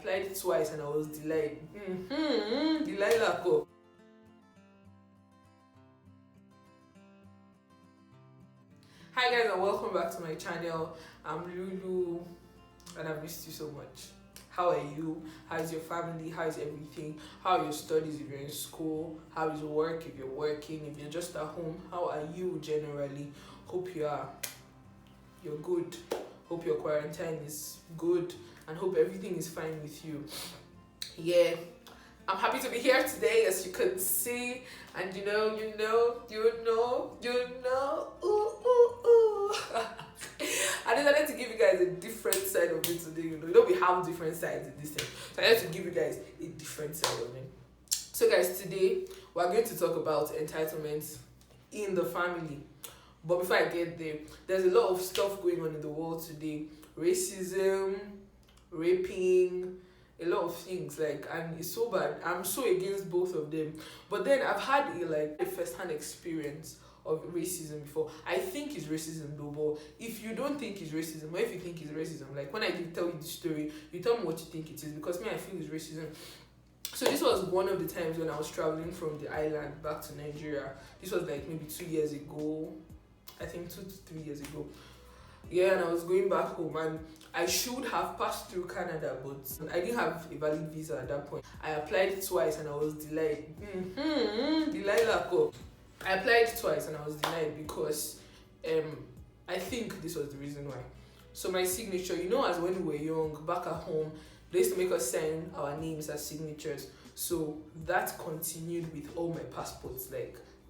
applied it twice and I was delayed. Delilah go. Hi guys and welcome back to my channel. I'm Lulu and I've missed you so much. How are you? How is your family? How is everything? How are your studies if you're in school? How is work if you're working? If you're just at home, how are you generally? Hope you're good. Hope your quarantine is good and hope everything is fine with you. Yeah, I'm happy to be here today, as you can see, and you know. I decided to give you guys a different side of it today. You know we have different sides in this thing, so I had to give you guys a different side of it. So guys, today we're going to talk about entitlement in the family. But before I get there, there's a lot of stuff going on in the world today. Racism, raping, a lot of things, and it's so bad. I'm so against both of them. But then I've had a first-hand experience of racism before. I think it's racism though, but if you don't think it's racism, or if you think it's racism, like when I tell you the story, you tell me what you think it is, because me, I feel it's racism. So this was one of the times when I was traveling from the island back to Nigeria. This was maybe 2 years ago. I think 2 to 3 years ago. Yeah, and I was going back home, and I should have passed through Canada, but I didn't have a valid visa at that point. I applied it twice and I was delayed. Delilah go. I applied twice and I was denied because I think this was the reason why. So my signature, as when we were young, back at home, they used to make us sign our names as signatures. So that continued with all my passports.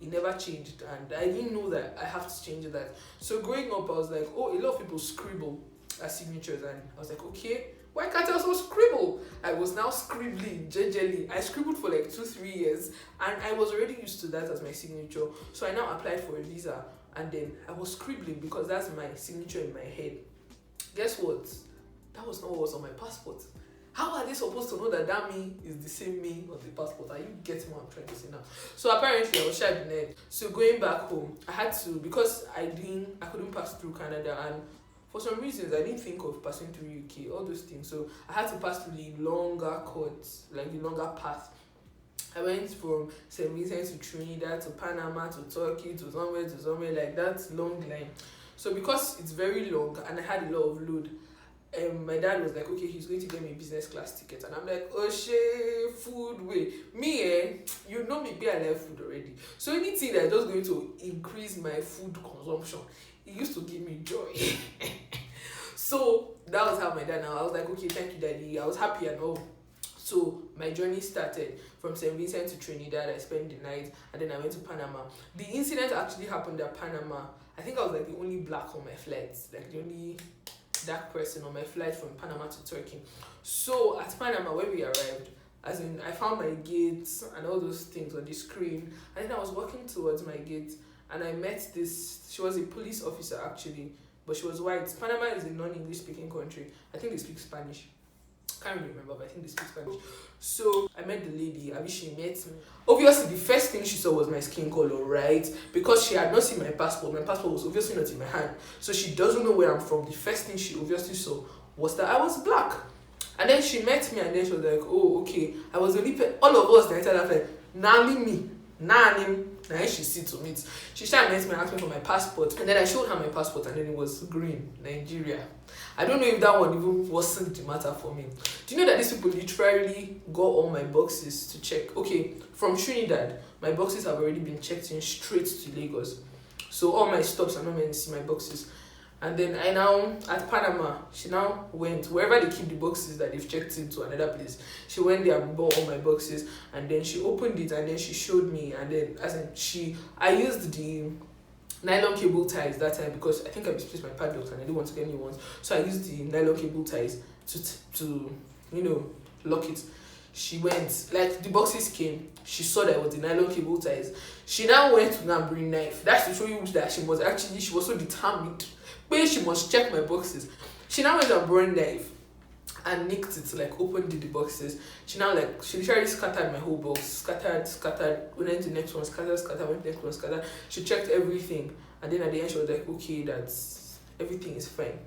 It never changed, and I didn't know that I have to change that. So growing up, I was like, oh, a lot of people scribble as signatures, and I was like, okay, why can't I also scribble? I was now scribbling gingerly. I scribbled for 2-3 years, and I was already used to that as my signature. So I now applied for a visa, and then I was scribbling because that's my signature in my head. Guess what? That was not what was on my passport. How are they supposed to know that me is the same me on the passport? Are you getting what I'm trying to say now? So apparently I was shy net. So going back home, I had to, because I couldn't pass through Canada, and for some reasons I didn't think of passing through UK, all those things. So I had to pass through the longer courts, the longer path. I went from St. Vincent to Trinidad to Panama to Turkey to somewhere like that long line. So because it's very long and I had a lot of load, my dad was like, okay, he's going to get me a business class ticket, and I'm like, oh shit, food way. Me, you know me, I love food already. So anything that's just going to increase my food consumption, it used to give me joy. So that was how my dad. Now I was like, okay, thank you, daddy. I was happy and all. So my journey started from St. Vincent to Trinidad. I spent the night, and then I went to Panama. The incident actually happened at Panama. I think I was the only black on my flight, the only dark person on my flight from Panama to Turkey. So at Panama, when we arrived, I found my gates and all those things on the screen, and then I was walking towards my gate, and I met she was a police officer actually, but she was white. Panama is a non-English speaking country. I think they speak Spanish. Can't really remember, but I think they speak Spanish. So I met the lady. She met me. Obviously, the first thing she saw was my skin color, right? Because she had not seen my passport. My passport was obviously not in my hand, so she doesn't know where I'm from. The first thing she obviously saw was that I was black. And then she met me, and then she was like, "Oh, okay." I was the only all of us. They said, "Like, nani me, nani." Now she see to meet. She started met me and asked me for my passport, and then I showed her my passport, and then it was green, Nigeria. I don't know if that one even wasn't the matter for me. Do you know that these people literally got all my boxes to check? Okay, from Trinidad, my boxes have already been checked in straight to Lagos. So all my stops are not meant to see my boxes. And then at Panama, she now went, wherever they keep the boxes that they've checked into another place, she went there and bought all my boxes, and then she opened it, and then she showed me, and then I used the nylon cable ties that time because I think I misplaced my padlocks and I didn't want to get new ones. So I used the nylon cable ties to lock it. She went, the boxes came, she saw that it was the nylon cable ties. She now went to now bring knife. That's to show you that she was so determined. But she must check my boxes. She now went and brought knife and nicked it, opened the boxes. She literally scattered my whole box, scattered, went to the next one, scattered, went to the next one, scattered. She checked everything, and then at the end she was like, okay, everything is fine.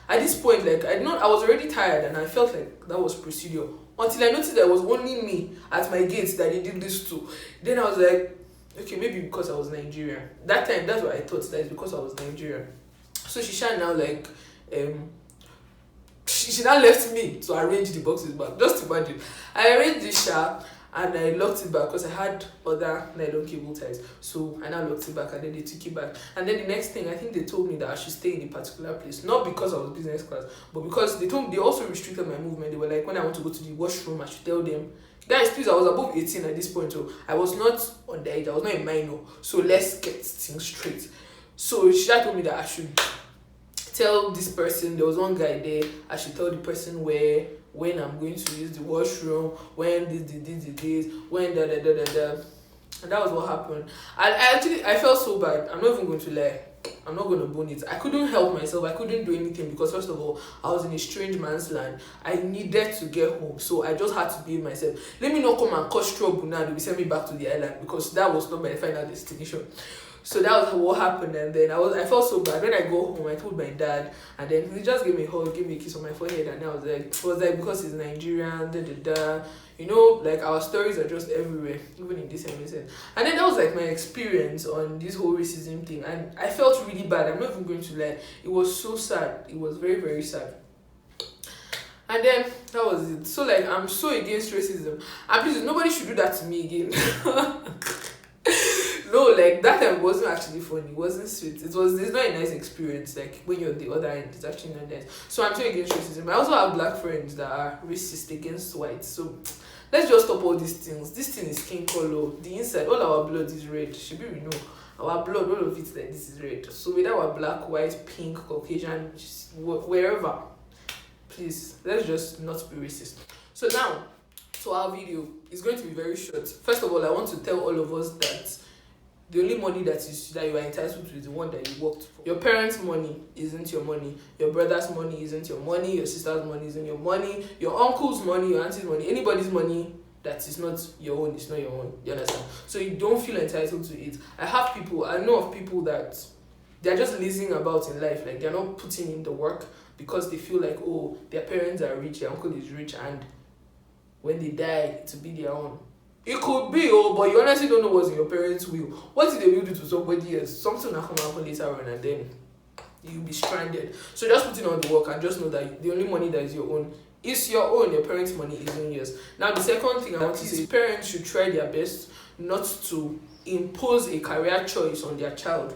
At this point, like I was already tired and I felt like that was procedure. Until I noticed that it was only me at my gate that they did this to. Then I was like, okay, maybe because I was Nigerian. That time, that's what I thought, that it's because I was Nigerian. So she shall now like she now left me to arrange the boxes back. Just imagine. I arranged the sharp and I locked it back because I had other nylon cable ties. So I now locked it back and then they took it back. And then the next thing, I think they told me that I should stay in a particular place. Not because I was business class, but because they also restricted my movement. They were like, when I want to go to the washroom, I should tell them, guys, please, I was above 18 at this point. So I was not underage, I was not a minor. So let's get things straight. So she had told me that I should tell this person, there was one guy there, I should tell the person when I'm going to use the washroom, when this, when da. And that was what happened. I felt so bad. I'm not even going to lie. I'm not going to bone it. I couldn't help myself. I couldn't do anything because, first of all, I was in a strange man's land. I needed to get home. So I just had to be myself. Let me not come and cause trouble now. They will send me back to the island because that was not my final destination. So that was what happened, and then I felt so bad. When I go home, I told my dad, and then he just gave me a hug, gave me a kiss on my forehead, and I was like, because he's Nigerian, you know, like our stories are just everywhere, even in this episode. And then that was like my experience on this whole racism thing, and I felt really bad. I'm not even going to lie. It was so sad. It was very, very sad. And then that was it. So like, I'm so against racism, and please, nobody should do that to me again. No, like that time wasn't actually funny. It wasn't sweet. It's not a nice experience. Like when you're on the other end, it's actually not nice. So I'm so against racism. I also have black friends that are racist against whites. So let's just stop all these things. This thing is skin color. The inside, all our blood is red. Should we know? Our blood, all of it, like this is red. So whether our black, white, pink, Caucasian, wherever, please let's just not be racist. So now, to our video, it's going to be very short. First of all, I want to tell all of us that the only money that you are entitled to is the one that you worked for. Your parents' money isn't your money. Your brother's money isn't your money. Your sister's money isn't your money. Your uncle's money, your auntie's money, anybody's money that is not your own, it's not your own. You understand? So you don't feel entitled to it. I know of people that they're just lazing about in life. Like they're not putting in the work because they feel like, oh, their parents are rich, their uncle is rich, and when they die, to be their own. It could be, but you honestly don't know what's in your parents' will. What if they will do to somebody else? Something will come happen later on, and then you'll be stranded. So just put in all the work and just know that the only money that is your own is your own. Your parents' money isn't yours. Now, the second thing I want to say is parents should try their best not to impose a career choice on their child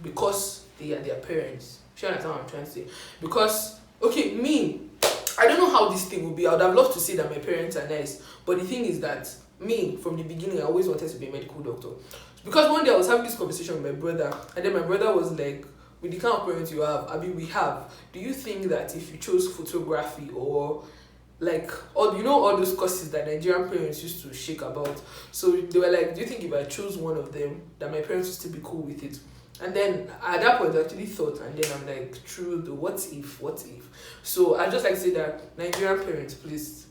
because they are their parents. You understand what I'm trying to say? Because, okay, me, I don't know how this thing will be. I would have loved to say that my parents are nice, but the thing is that me, from the beginning, I always wanted to be a medical doctor. Because one day I was having this conversation with my brother, and then my brother was like, with the kind of parents you have, we have, do you think that if you chose photography or like all those courses that Nigerian parents used to shake about, so they were like, do you think if I chose one of them that my parents would still be cool with it? And then at that point I actually thought, and then I'm like, true, the what if? So I just like to say that Nigerian parents, please,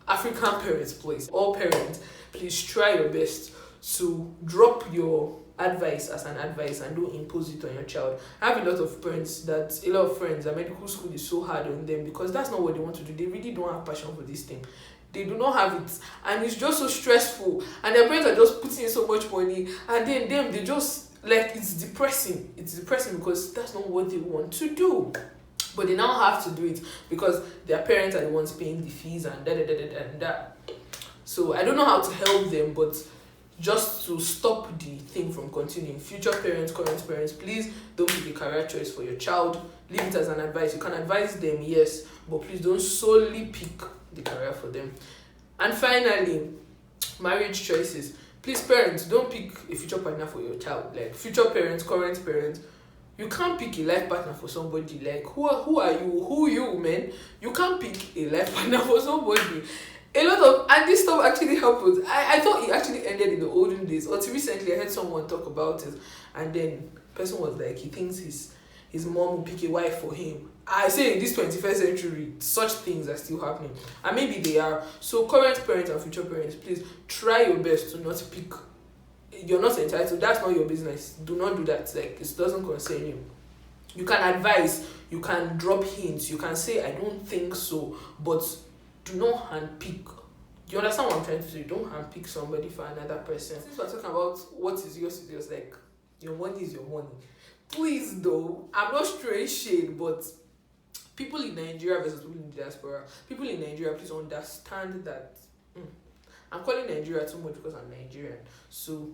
African parents, please, all parents, please try your best to drop your advice as an advice and don't impose it on your child. I have a lot of friends that medical school is so hard on them because that's not what they want to do. They really don't have passion for this thing. They do not have it, and it's just so stressful, and their parents are just putting in so much money, and then they just like, it's depressing because that's not what they want to do. But they now have to do it because their parents are the ones paying the fees and that. So I don't know how to help them, but just to stop the thing from continuing. Future parents, current parents, please don't pick a career choice for your child. Leave it as an advice. You can advise them, yes, but please don't solely pick the career for them. And finally, marriage choices. Please, parents, don't pick a future partner for your child. Like future parents, current parents, you can't pick a life partner for somebody. Like who are you? Who you, man? You can't pick a life partner for somebody. And this stuff actually happened. I thought it actually ended in the olden days. Until recently, I heard someone talk about it, and then the person was like, he thinks his mom will pick a wife for him. I say in this 21st century, such things are still happening, and maybe they are. So current parents and future parents, please try your best to not pick. You're not entitled. That's not your business. Do not do that. Like, it doesn't concern you. You can advise. you can drop hints, you can say I don't think so, but do not handpick. Do you understand what I'm trying to say? Don't handpick somebody for another person. Since we're talking about what is yours, like your money is your money. Please though, I'm not throwing shade, but people in Nigeria versus people in the diaspora, people in Nigeria, please understand that I'm calling Nigeria too much because I'm Nigerian. So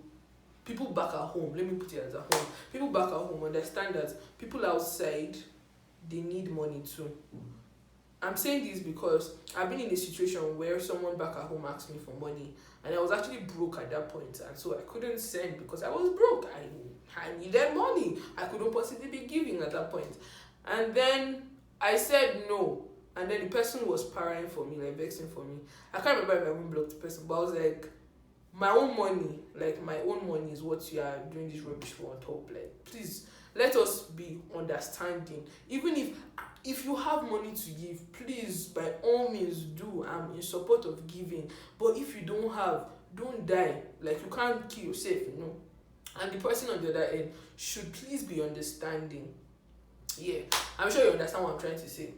people back at home, let me put it as at home. People back at home understand that people outside, they need money too. I'm saying this because I've been in a situation where someone back at home asked me for money, and I was actually broke at that point, and so I couldn't send because I was broke. I needed money. I couldn't possibly be giving at that point. And then I said no, and then the person was parrying for me, like vexing for me. I can't remember if I even blocked the person, but I was like, my own money is what you are doing this rubbish for on top. Like, please, let us be understanding. Even if you have money to give, please, by all means do. I'm in support of giving. But if you don't have, don't die. Like, you can't kill yourself, And the person on the other end should please be understanding. Yeah, I'm sure you understand what I'm trying to say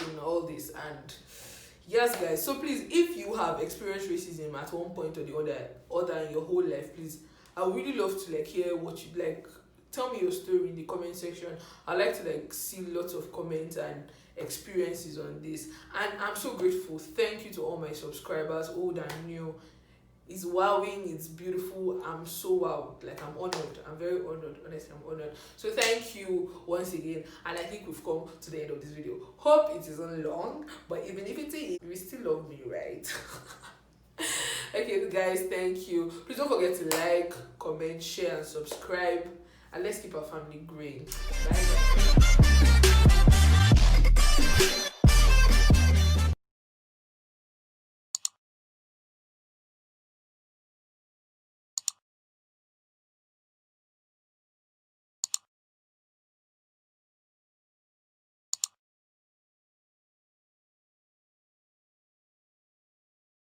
in all this. And yes, guys, so please, if you have experienced racism at one point or the other in your whole life, please, I would really love to hear what you like. Tell me your story in the comment section. I like to see lots of comments and experiences on this, and I'm so grateful. Thank you to all my subscribers, old and new. It's wowing, it's beautiful. I'm so wowed. I'm honored. I'm very honored. Honestly, I'm honored. So thank you once again. And I think we've come to the end of this video. Hope it isn't long, but even if it is, you still love me, right? Okay, guys, thank you. Please don't forget to like, comment, share, and subscribe. And let's keep our family growing. Bye, guys.